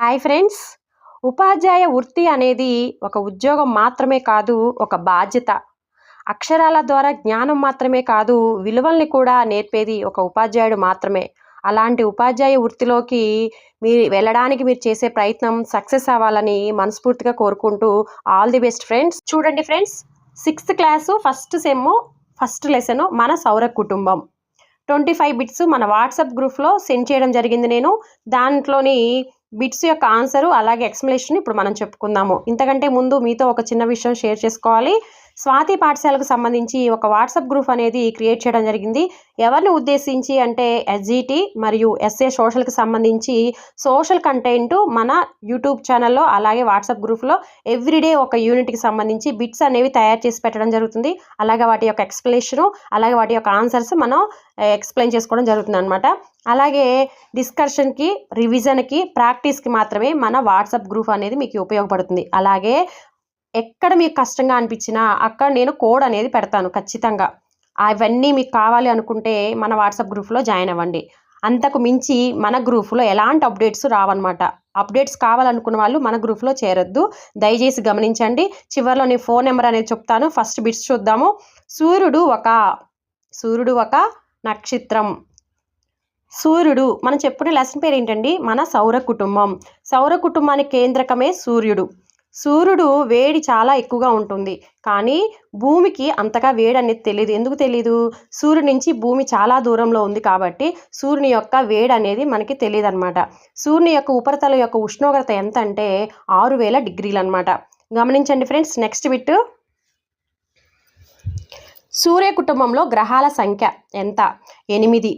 Hi friends. ఉపాధ్యాయ వృత్తి అనేది ఒక ఉద్యోగం మాత్రమే కాదు, ఒక బాధ్యత. అక్షరాల ద్వారా జ్ఞానం మాత్రమే కాదు, విలువల్ని కూడా నేర్పేది ఒక ఉపాధ్యాయుడు మాత్రమే. అలాంటి ఉపాధ్యాయ వృత్తిలోకి వెళ్ళడానికి మీరు చేసే ప్రయత్నం సక్సెస్ అవ్వాలని మనస్ఫూర్తిగా కోరుకుంటూ ఆల్ ది బెస్ట్ ఫ్రెండ్స్. చూడండి friends, 6th class first sem first lesson మన సౌర కుటుంబం 25 బిట్స్ మన వాట్సాప్ గ్రూప్లో సెండ్ చేయడం జరిగింది. నేను దాంట్లోని బిట్స్ యొక్క ఆన్సరు అలాగే ఎక్స్ప్లెనేషన్ ఇప్పుడు మనం చెప్పుకుందాము. ఇంతకంటే ముందు మీతో ఒక చిన్న విషయం షేర్ చేసుకోవాలి. స్వాతి పాఠశాలకు సంబంధించి ఒక వాట్సాప్ గ్రూప్ అనేది క్రియేట్ చేయడం జరిగింది. ఎవరిని ఉద్దేశించి అంటే ఎస్జిటి మరియు ఎస్ఏ సోషల్కి సంబంధించి సోషల్ కంటెంట్ మన యూట్యూబ్ ఛానల్లో అలాగే వాట్సాప్ గ్రూప్లో ఎవ్రీడే ఒక యూనిట్కి సంబంధించి బిట్స్ అనేవి తయారు చేసి పెట్టడం జరుగుతుంది. అలాగే వాటి యొక్క ఎక్స్ప్లెనేషను అలాగే వాటి యొక్క ఆన్సర్స్ మనం ఎక్స్ప్లెయిన్ చేసుకోవడం జరుగుతుంది అనమాట. అలాగే డిస్కషన్కి, రివిజన్కి, ప్రాక్టీస్కి మాత్రమే మన వాట్సాప్ గ్రూప్ అనేది మీకు ఉపయోగపడుతుంది. అలాగే ఎక్కడ మీకు కష్టంగా అనిపించినా అక్కడ నేను కోడ్ అనేది పెడతాను ఖచ్చితంగా. అవన్నీ మీకు కావాలి అనుకుంటే మన వాట్సాప్ గ్రూప్లో జాయిన్ అవ్వండి. అంతకు మించి మన గ్రూప్లో ఎలాంటి అప్డేట్స్ రావన్నమాట. అప్డేట్స్ కావాలనుకున్న వాళ్ళు మన గ్రూప్లో చేరొద్దు, దయచేసి గమనించండి. చివరిలో నేను ఫోన్ నెంబర్ అనేది చెప్తాను. ఫస్ట్ బిట్స్ చూద్దాము. సూర్యుడు ఒక నక్షత్రం. సూర్యుడు మనం చెప్పుకునే లెసన్ పేరు ఏంటండి? మన సౌర కుటుంబం. సౌర కుటుంబానికి కేంద్రకమే సూర్యుడు. సూర్యుడు వేడి చాలా ఎక్కువగా ఉంటుంది, కానీ భూమికి అంతగా వేడి అనేది తెలియదు. ఎందుకు తెలీదు? సూర్యుడి నుంచి భూమి చాలా దూరంలో ఉంది కాబట్టి సూర్యుని యొక్క వేడి అనేది మనకి తెలియదు అనమాట. సూర్యుని యొక్క ఉపరితలం యొక్క ఉష్ణోగ్రత ఎంత అంటే 6000 డిగ్రీలు అనమాట. గమనించండి ఫ్రెండ్స్. Next bit. సూర్య కుటుంబంలో గ్రహాల సంఖ్య ఎంత? 8.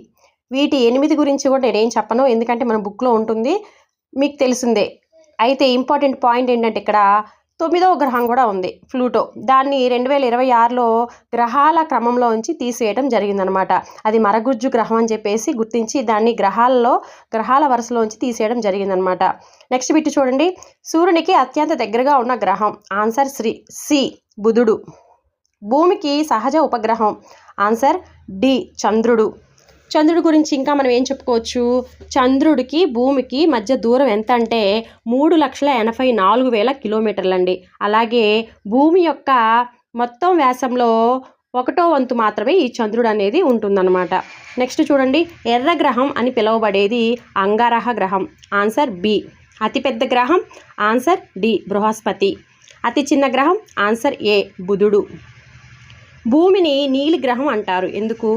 వీటి 8 గురించి కూడా నేనేం చెప్పను, ఎందుకంటే మన బుక్లో ఉంటుంది, మీకు తెలిసిందే. అయితే ఇంపార్టెంట్ పాయింట్ ఏంటంటే ఇక్కడ 9వ గ్రహం కూడా ఉంది, ప్లూటో. దాన్ని 2026లో గ్రహాల క్రమంలో ఉంచి తీసివేయడం జరిగిందనమాట. అది మరగుజ్జు గ్రహం అని చెప్పేసి గుర్తించి దాన్ని గ్రహాల వరుసలో ఉంచి తీసేయడం జరిగిందనమాట. నెక్స్ట్ బిట్ చూడండి. సూర్యునికి అత్యంత దగ్గరగా ఉన్న గ్రహం. ఆన్సర్ సి బుధుడు. భూమికి సహజ ఉపగ్రహం. ఆన్సర్ డి చంద్రుడు. చంద్రుడి గురించి ఇంకా మనం ఏం చెప్పుకోవచ్చు? చంద్రుడికి భూమికి మధ్య దూరం ఎంత అంటే 3,84,000 కిలోమీటర్లు అండి. అలాగే భూమి యొక్క మొత్తం వ్యాసంలో 1వ వంతు మాత్రమే ఈ చంద్రుడు అనేది ఉంటుందన్నమాట. నెక్స్ట్ చూడండి. ఎర్ర గ్రహం అని పిలువబడేది అంగారక గ్రహం. Answer B. అతిపెద్ద గ్రహం. ఆన్సర్ డి బృహస్పతి. అతి చిన్న గ్రహం. ఆన్సర్ ఏ బుధుడు. భూమిని నీలి గ్రహం అంటారు. ఎందుకు?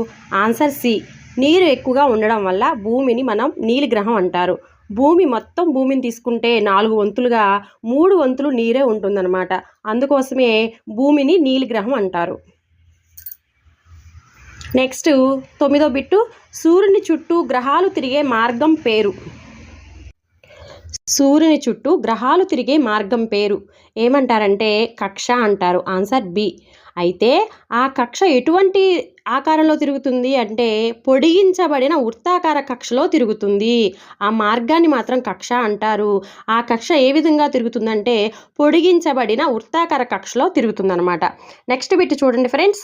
Answer C. నీరు ఎక్కువగా ఉండడం వల్ల భూమిని మనం నీలి గ్రహం అంటారు. భూమిని తీసుకుంటే 4 వంతులుగా 3 వంతులు నీరే ఉంటుందన్నమాట. అందుకోసమే భూమిని నీలి గ్రహం అంటారు. నెక్స్ట్ 9వ బిట్టు. సూర్యుని చుట్టూ గ్రహాలు తిరిగే మార్గం పేరు. సూర్యుని చుట్టూ గ్రహాలు తిరిగే మార్గం పేరు ఏమంటారంటే కక్ష అంటారు. Answer B. అయితే ఆ కక్ష ఎటువంటి ఆకారంలో తిరుగుతుంది అంటే పొడిగించబడిన వృత్తాకార కక్షలో తిరుగుతుంది. ఆ మార్గాన్ని మాత్రం కక్ష అంటారు. ఆ కక్ష ఏ విధంగా తిరుగుతుందంటే పొడిగించబడిన వృత్తాకార కక్షలో తిరుగుతుందన్నమాట. నెక్స్ట్ బిట్ చూడండి ఫ్రెండ్స్.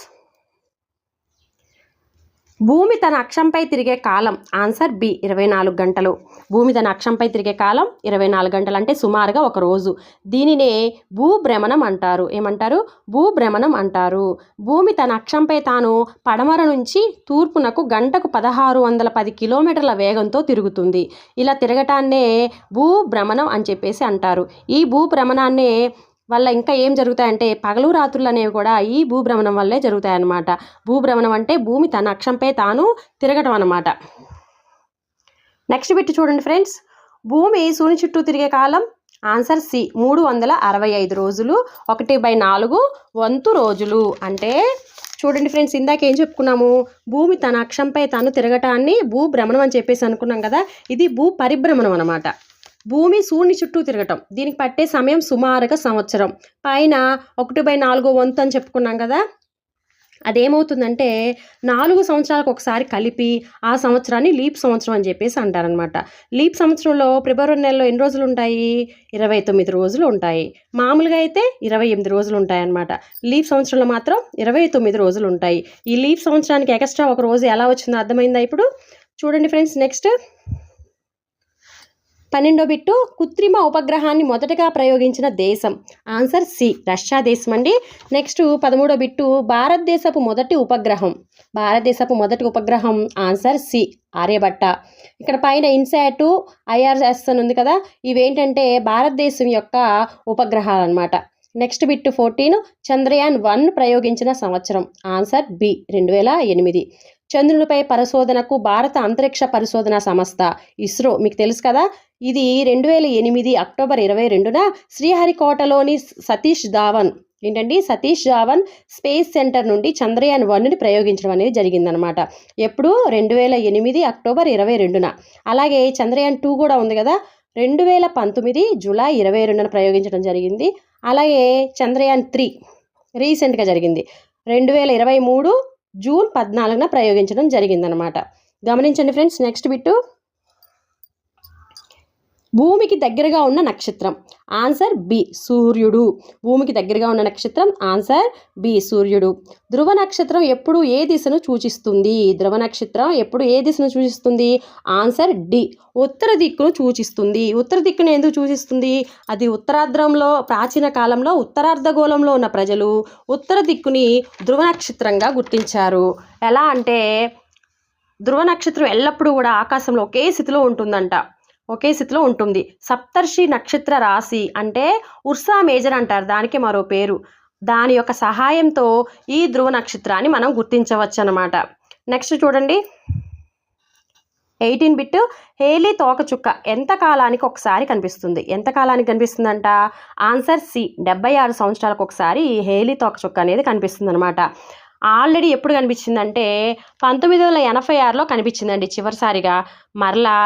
భూమి తన అక్షంపై తిరిగే కాలం. ఆన్సర్ బి 24 గంటలు. భూమి తన అక్షంపై తిరిగే కాలం 24 గంటలు, అంటే సుమారుగా ఒక రోజు. దీనినే భూభ్రమణం అంటారు. ఏమంటారు? భూభ్రమణం అంటారు. భూమి తన అక్షంపై తాను పడమర నుంచి తూర్పునకు గంటకు 1610 కిలోమీటర్ల వేగంతో తిరుగుతుంది. ఇలా తిరగటాన్నే భూభ్రమణం అని చెప్పేసి అంటారు. ఈ భూభ్రమణాన్నే వల్ల ఇంకా ఏం జరుగుతాయంటే పగలు రాత్రులు అనేవి కూడా ఈ భూభ్రమణం వల్లే జరుగుతాయన్నమాట. భూభ్రమణం అంటే భూమి తన అక్షంపై తాను తిరగటం అన్నమాట. నెక్స్ట్ బిట్ చూడండి ఫ్రెండ్స్. భూమి సూర్యుని చుట్టూ తిరిగే కాలం. ఆన్సర్ సి 365 రోజులు. 1/4 వంతు రోజులు. అంటే చూడండి ఫ్రెండ్స్, ఇందాక ఏం చెప్పుకున్నాము? భూమి తన అక్షంపై తాను తిరగటాన్ని భూభ్రమణం అని చెప్పేసి అనుకున్నాం కదా. ఇది భూ పరిభ్రమణం అన్నమాట. భూమి సూర్యుని చుట్టూ తిరగటం, దీనికి పట్టే సమయం సుమారుగా సంవత్సరం. పైన 1/4 వంతు అని చెప్పుకున్నాం కదా. అదేమవుతుందంటే 4 సంవత్సరాలకు ఒకసారి కలిపి ఆ సంవత్సరాన్ని లీప్ సంవత్సరం అని చెప్పేసి అంటారనమాట. లీప్ సంవత్సరంలో ఫిబ్రవరి నెలలో ఎన్ని రోజులు ఉంటాయి? 29 రోజులు ఉంటాయి. మామూలుగా అయితే 28 రోజులు ఉంటాయి అన్నమాట. లీప్ సంవత్సరంలో మాత్రం 29 రోజులు ఉంటాయి. ఈ లీప్ సంవత్సరానికి ఎక్స్ట్రా ఒక రోజు ఎలా వచ్చిందో అర్థమైందా ఇప్పుడు? చూడండి ఫ్రెండ్స్. నెక్స్ట్ 12వ బిట్టు కృత్రిమ ఉపగ్రహాన్ని మొదటగా ప్రయోగించిన దేశం. ఆన్సర్ సి, రష్యా దేశం అండి. నెక్స్ట్ 13వ బిట్టు భారతదేశపు మొదటి ఉపగ్రహం. Answer C, Aryabhata. ఇక్కడ పైన ఇన్సాట్, ఐఆర్ఎస్ అని ఉంది కదా, ఇవేంటంటే భారతదేశం యొక్క ఉపగ్రహాలు అనమాట. నెక్స్ట్ బిట్ 14 చంద్రయాన్ 1 ప్రయోగించిన సంవత్సరం. Answer B, 2008. చంద్రునిపై పరిశోధనకు భారత అంతరిక్ష పరిశోధన సంస్థ ఇస్రో మీకు తెలుసు కదా, ఇది 2008 అక్టోబర్ 22న శ్రీహరికోటలోని సతీష్ ధావన్ స్పేస్ సెంటర్ నుండి చంద్రయాన్ 1ని ప్రయోగించడం అనేది జరిగిందనమాట. ఎప్పుడు 2008 అక్టోబర్ 22న. అలాగే చంద్రయాన్ 2 కూడా ఉంది కదా, 2019 జూలై 22న ప్రయోగించడం జరిగింది. అలాగే చంద్రయాన్ 3 రీసెంట్గా జరిగింది, 2023 జూన్ 14న ప్రయోగించడం జరిగిందనమాట. గమనించండి ఫ్రెండ్స్. నెక్స్ట్ బిట్టు భూమికి దగ్గరగా ఉన్న నక్షత్రం. ఆన్సర్ బి, సూర్యుడు. భూమికి దగ్గరగా ఉన్న నక్షత్రం. ఆన్సర్ బి, సూర్యుడు. ధ్రువ నక్షత్రం ఎప్పుడు ఏ దిశను సూచిస్తుంది? ఆన్సర్ డి, ఉత్తర దిక్కును సూచిస్తుంది. ఉత్తర దిక్కును ఎందుకు సూచిస్తుంది? అది ఉత్తరార్ధంలో ప్రాచీన కాలంలో ఉత్తరార్ధగోళంలో ఉన్న ప్రజలు ఉత్తర దిక్కుని ధ్రువ నక్షత్రంగా గుర్తించారు. ఎలా అంటే ధ్రువ నక్షత్రం ఎల్లప్పుడూ కూడా ఆకాశంలో ఒకే స్థితిలో ఉంటుంది. సప్తర్షి నక్షత్ర రాశి అంటే ఉర్సా మేజర్ అంటారు, దానికి మరో పేరు. దాని యొక్క సహాయంతో ఈ ధ్రువ నక్షత్రాన్ని మనం గుర్తించవచ్చు అన్నమాట. నెక్స్ట్ చూడండి 18 బిట్ హేలీ తోకచుక్క ఎంత కాలానికి ఒకసారి కనిపిస్తుందంట? ఆన్సర్ సి, 76 సంవత్సరాలకు ఒకసారి ఈ హేలీ తోకచుక్క అనేది కనిపిస్తుంది అనమాట. ఆల్రెడీ ఎప్పుడు కనిపించిందంటే 1986లో కనిపించిందండి చివరిసారిగా. మరలా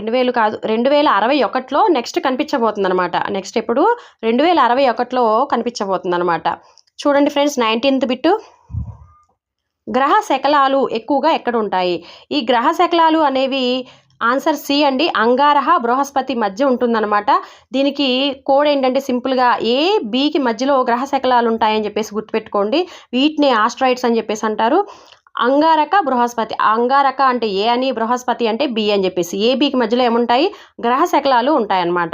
2061లో నెక్స్ట్ కనిపించబోతుంది అనమాట. నెక్స్ట్ ఎప్పుడు 2061లో కనిపించబోతుంది అనమాట. చూడండి ఫ్రెండ్స్ 19th బిట్టు గ్రహ శకలాలు ఎక్కువగా ఎక్కడ ఉంటాయి? ఈ గ్రహ శకలాలు అనేవి ఆన్సర్ సి అండి, అంగారహ బృహస్పతి మధ్య ఉంటుందన్నమాట. దీనికి కోడ్ ఏంటంటే సింపుల్గా ఏ బికి మధ్యలో గ్రహ శకలాలు ఉంటాయని చెప్పేసి గుర్తుపెట్టుకోండి. వీటిని ఆస్ట్రాయిడ్స్ అని చెప్పేసి అంటారు. అంగారక బృహస్పతి, అంగారక అంటే ఏ అని, బృహస్పతి అంటే బి అని చెప్పేసి ఏబికి మధ్యలో ఏముంటాయి? గ్రహ శకలాలు ఉంటాయన్నమాట.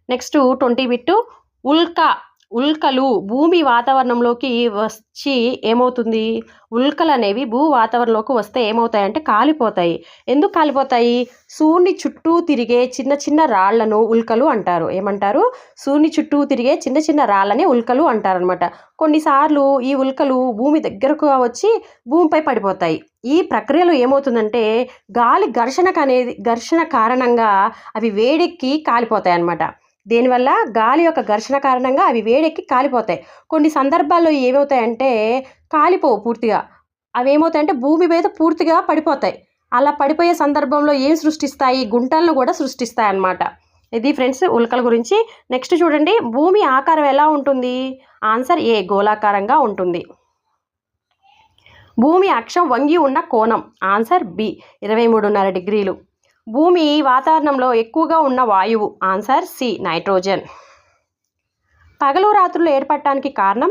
నెక్స్ట్ 20 బిట్టు ఉల్కలు భూమి వాతావరణంలోకి వచ్చి ఏమవుతుంది? ఉల్కలు అనేవి భూ వాతావరణంలోకి వస్తే ఏమవుతాయంటే కాలిపోతాయి. ఎందుకు కాలిపోతాయి? సూర్యుని చుట్టూ తిరిగే చిన్న చిన్న రాళ్లను ఉల్కలు అంటారు. ఏమంటారు? సూర్యుని చుట్టూ తిరిగే చిన్న చిన్న రాళ్ళని ఉల్కలు అంటారు అనమాట. కొన్నిసార్లు ఈ ఉల్కలు భూమి దగ్గరకు వచ్చి భూమిపై పడిపోతాయి. ఈ ప్రక్రియలో ఏమవుతుందంటే గాలి ఘర్షణ కారణంగా అవి వేడెక్కి కాలిపోతాయి అన్నమాట. దీనివల్ల గాలి యొక్క ఘర్షణ కారణంగా అవి వేడెక్కి కాలిపోతాయి. కొన్ని సందర్భాల్లో ఏమవుతాయంటే కాలిపోవు పూర్తిగా, అవి ఏమవుతాయంటే భూమి మీద పూర్తిగా పడిపోతాయి. అలా పడిపోయే సందర్భంలో ఏం సృష్టిస్తాయి? గుంటలను కూడా సృష్టిస్తాయి అన్నమాట. ఇది ఫ్రెండ్స్ ఉల్కల గురించి. నెక్స్ట్ చూడండి భూమి ఆకారం ఎలా ఉంటుంది? ఆన్సర్ ఏ, గోళాకారంగా ఉంటుంది. భూమి అక్షం వంగి ఉన్న కోణం. ఆన్సర్ బి, 23.5 డిగ్రీలు. భూమి వాతావరణంలో ఎక్కువగా ఉన్న వాయువు. Answer C, nitrogen. పగలు రాత్రులు ఏర్పడటానికి కారణం.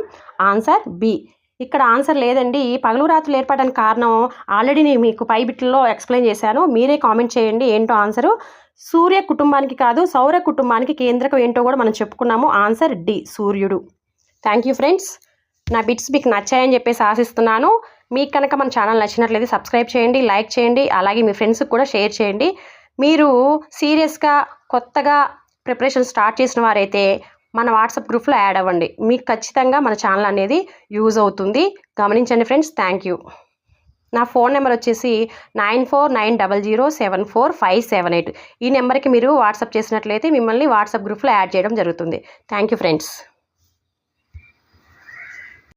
Answer B. ఇక్కడ ఆన్సర్ లేదండి. పగలు రాత్రులు ఏర్పడడానికి కారణం ఆల్రెడీ నేను మీకు పై బిట్లలో ఎక్స్ప్లెయిన్ చేశాను, మీరే కామెంట్ చేయండి ఏంటో ఆన్సరు. సూర్య కుటుంబానికి కాదు, సౌర కుటుంబానికి కేంద్రకం ఏంటో కూడా మనం చెప్పుకున్నాము. ఆన్సర్ డి, సూర్యుడు. Thank you friends. నా బిట్స్ మీకు నచ్చాయని చెప్పేసి ఆశిస్తున్నాను. మీకు కనుక మన ఛానల్ నచ్చినట్లయితే సబ్స్క్రైబ్ చేయండి, లైక్ చేయండి, అలాగే మీ ఫ్రెండ్స్కి కూడా షేర్ చేయండి. మీరు సీరియస్గా కొత్తగా ప్రిపరేషన్ స్టార్ట్ చేసిన వారైతే మన వాట్సాప్ గ్రూప్లో యాడ్ అవ్వండి. మీకు ఖచ్చితంగా మన ఛానల్ అనేది యూజ్ అవుతుంది. గమనించండి ఫ్రెండ్స్. Thank you. నా ఫోన్ నెంబర్ వచ్చేసి 9490074578. ఈ నెంబర్కి మీరు వాట్సాప్ చేసినట్లయితే మిమ్మల్ని వాట్సాప్ గ్రూప్లో యాడ్ చేయడం జరుగుతుంది. Thank you friends.